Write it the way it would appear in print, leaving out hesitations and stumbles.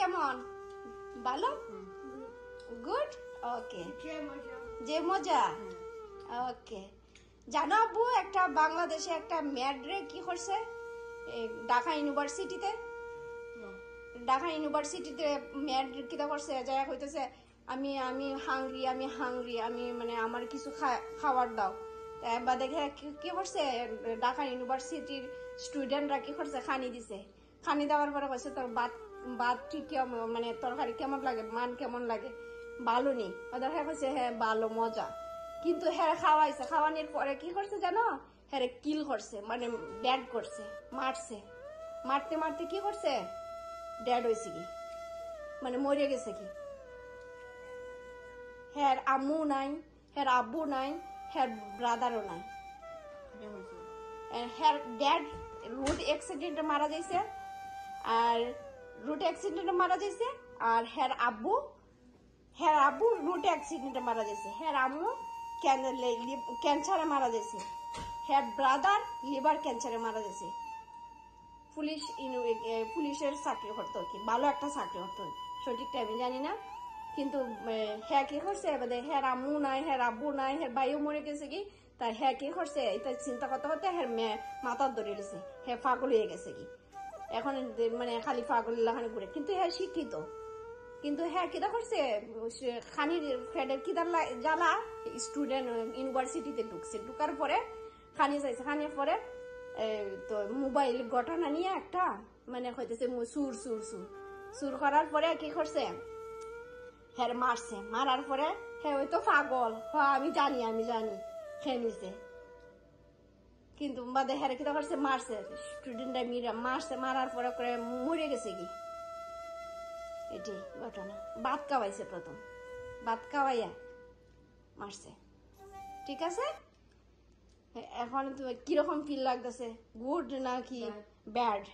কেমন? ভালো, গুড, ওকে। যে মজা, ওকে। জানো আব্বু, একটা বাংলাদেশে একটা ম্যাডরে কি করছে ঢাকা ইউনিভার্সিটিতে ম্যাড কিটা করছে, যা হইতেছে আমি আমি হাংরি, আমি মানে আমার কিছু খাবার দাও। এবার দেখে কি করছে, ঢাকা ইউনিভার্সিটির স্টুডেন্টরা কি করছে, খানি দিছে। খানি দেওয়ার পরে কইছে তোর ভাত ঠিক মানে তরকারি কেমন লাগে, মান কেমন লাগে, ভালো নি। ওদের হ্যাঁ কইছে হ্যাঁ ভালো, মজা। কিন্তু হ্যাঁ খাওয়াইছে, খাওয়ানোর পরে কি করছে জানো, হ্যাঁ কিল করছে, মানে ব্যাড করছে, মারছে। মারতে মারতে কি করছে, ড্যাড হয়েছে কি, মানে মরে গেছে কি। হ্যাঁ আম্মু নাই, হ্যাঁ আব্বু নাই, হ্যাঁ ব্রাদারও নাই। হ্যাঁ ড্যাড রোড অ্যাক্সিডেন্টে মারা যাইছে, আর হ্যাঁ আব্বু রোড অ্যাক্সিডেন্টে মারা যাইছে, হ্যাঁ আম্মু ক্যান্সারে মারা যাইছে, হ্যাঁ ব্রাদার লিভার ক্যান্সারে মারা যাইছে। পুলিশের চাকরি করতো কি, ভালো একটা চাকরি করতো, সঠিক টাইমে জানি না। কিন্তু হ্যাঁ কি করছে, হ্যাঁ আম্মু নাই, হ্যাঁ আব্বু নাই, হ্যাঁ ভাইও মরে গেছে কি, তাই হ্যাঁ কি করছে, এটা চিন্তা করতে করতে হ্যাঁ মাথার ধরে গেছে, হ্যাঁ পাগল হয়ে গেছে কি। এখন মানে খালি পাগল লাগানি করে, কিন্তু হ্যাঁ শিক্ষিত। কিন্তু হ্যাঁ কিটা করছে, খানির ফ্রেডের কিদার জ্বালা স্টুডেন্ট ইউনিভার্সিটিতে ঢুকার পরে খানি চাইছে, খানির পরে তো মোবাইল ঘটনা নিয়ে একটা মানে হইতেছে সুর করার পরে কি করছে, হ্যাঁ মারছে। মারার পরে হ্যাঁ ওই তো পাগল, আমি জানি খেয়ে নিছে। কিন্তু বাদে হ্যাঁ কিটা করছে, মারছে, স্টুডেন্টরা মারছে, মারার পরে করে মরে গেছে কি। এটি ঘটনা। ভাত খাওয়াইছে, প্রথম ভাত খাওয়াইয়া মারছে। ঠিক আছে, এখন কিরকম ফিল লাগতেছে, গুড নাকি ব্যাড?